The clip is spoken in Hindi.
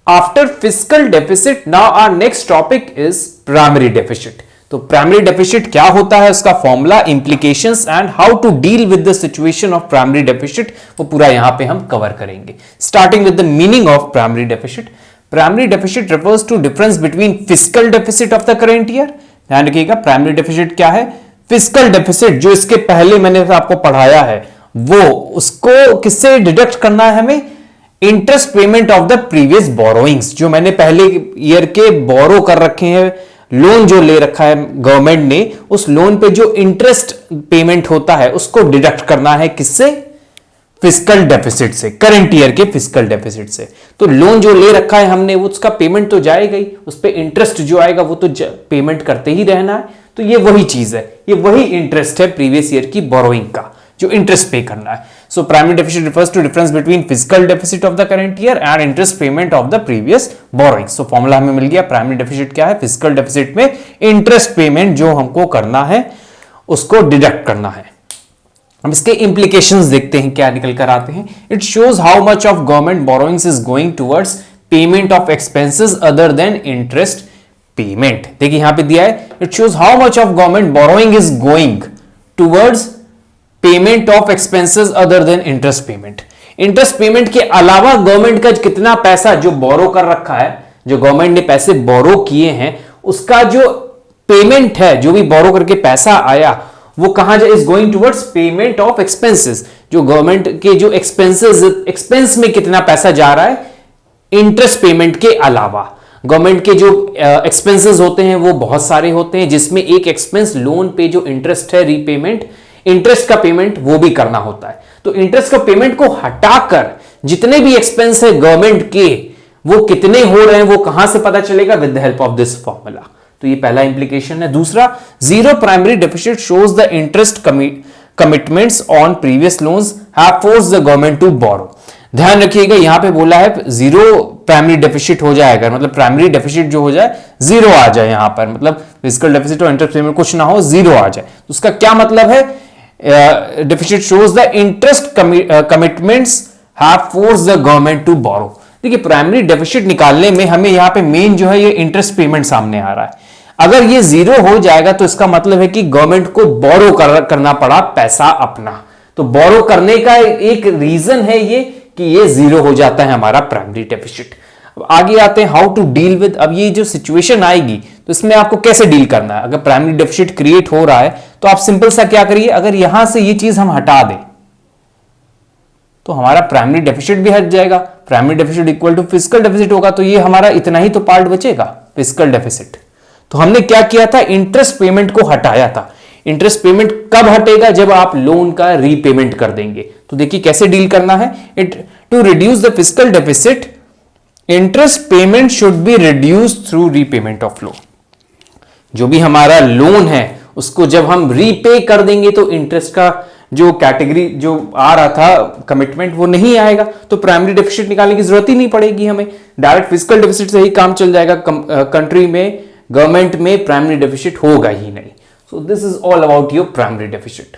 After fiscal deficit now our next topic is primary deficit. तो प्राइमरी डेफिसिट क्या होता है, उसका formula, implications and how to deal with the situation of primary deficit, वो पूरा यहां पे हम कवर करेंगे। Starting with the meaning of primary deficit. Primary deficit refers to difference between fiscal deficit of the current year. ध्यान रखिएगा, प्राइमरी डेफिसिट क्या है? फिस्कल डेफिसिट, जो इसके पहले मैंने आपको पढ़ाया है, वो उसको किससे डिडक्ट करना है हमें? Interest payment of the previous borrowings, जो मैंने पहले ईयर के बोरो कर रखे हैं, लोन जो ले रखा है गवर्नमेंट ने, उस लोन पे जो इंटरेस्ट पेमेंट होता है उसको डिडक्ट करना है किससे? फिस्कल डेफिसिट से, करंट ईयर के फिस्कल डेफिसिट से। तो लोन जो ले रखा है हमने, उसका पेमेंट तो जाएगा ही, उस पे इंटरेस्ट जो आएगा वो तो पेमेंट करते ही रहना है। तो ये वही चीज है, ये वही इंटरेस्ट है प्रीवियस ईयर की बोरोइंग का, जो इंटरेस्ट पे करना है। So primary deficit refers to difference between physical deficit of the current year and interest payment of the previous borrowing. So formula हमें मिल गया। प्राइमरी डेफिसिट क्या है? फिजिकल डेफिसिट में इंटरेस्ट पेमेंट जो हमको करना है उसको डिडक्ट करना है। अब इसके इंप्लीकेशंस देखते हैं, क्या निकल कर आते हैं। It shows how much of government borrowings is going towards payment of expenses other than interest payment. देखिए यहां पे दिया है, it shows how much of government borrowing is going towards payment of expenses other than interest payment. Interest payment के अलावा गवर्नमेंट का कितना पैसा जो बोरो कर रखा है, जो गवर्नमेंट ने पैसे बोरो किए हैं, उसका जो पेमेंट है, जो भी बोरो करके पैसा आया, वो कहां जाए? Is going towards payment of expenses. जो गवर्नमेंट के जो एक्सपेंस में कितना पैसा जा रहा है इंटरेस्ट पेमेंट के अलावा। गवर्नमेंट के जो एक्सपेंसेस होते हैं वो बहुत सारे होते हैं, जिसमें एक एक्सपेंस लोन पे जो इंटरेस्ट है, रीपेमेंट, इंटरेस्ट का पेमेंट वो भी करना होता है। तो इंटरेस्ट का पेमेंट को हटाकर जितने भी एक्सपेंस है गवर्नमेंट के, वो कितने हो रहे हैं, वो कहां से पता चलेगा? With the help of this formula. तो ये पहला इंप्लीकेशन है। दूसरा, zero primary deficit shows the interest commitments on previous loans have forced the government to borrow. ध्यान रखिएगा, यहां पे बोला है जीरो प्राइमरी डेफिसिट हो जाएगा, मतलब प्राइमरी डेफिसिट जो हो जाए जीरो आ जाए, यहां पर मतलब फिजिकल डेफिसिट और इंटरेस्ट पेमेंट कुछ ना हो, जीरो आ जाए। तो उसका क्या मतलब है? Deficit shows the interest commitments have forced the government to borrow. देखिए प्राइमरी डेफिसिट निकालने में हमें यहां पे मेन जो है ये इंटरेस्ट पेमेंट सामने आ रहा है। अगर ये जीरो हो जाएगा तो इसका मतलब है कि गवर्नमेंट को बोरो करना पड़ा पैसा अपना। तो बोरो करने का एक रीजन है ये कि ये जीरो हो जाता है हमारा प्राइमरी डेफिसिट। अब आगे आते हैं हाउ टू डील विद। अब ये जो सिचुएशन आएगी तो इसमें आपको कैसे डील करना है। अगर प्राइमरी डेफिसिट क्रिएट हो रहा है तो आप सिंपल सा क्या करिए, अगर यहां से ये चीज हम हटा दें तो हमारा प्राइमरी डेफिसिट भी हट जाएगा। Primary deficit equal to physical deficit होगा, तो ये हमारा इतना ही तो पार्ट बचेगा, फिजिकल डेफिसिट। तो हमने क्या किया था? इंटरेस्ट पेमेंट को हटाया था। इंटरेस्ट पेमेंट कब हटेगा? जब आप लोन का रीपेमेंट कर देंगे। तो देखिए कैसे डील करना है। To reduce the physical deficit, interest payment should be reduce through repayment of loan. जो भी हमारा लोन है उसको जब हम रीपे कर देंगे तो इंटरेस्ट का जो कैटेगरी जो आ रहा था कमिटमेंट वो नहीं आएगा, तो प्राइमरी डेफिसिट निकालने की जरूरत ही नहीं पड़ेगी हमें। डायरेक्ट फिजिकल डेफिसिट से ही काम चल जाएगा। कंट्री में, गवर्नमेंट में प्राइमरी डेफिसिट होगा ही नहीं। So this is all about your primary deficit.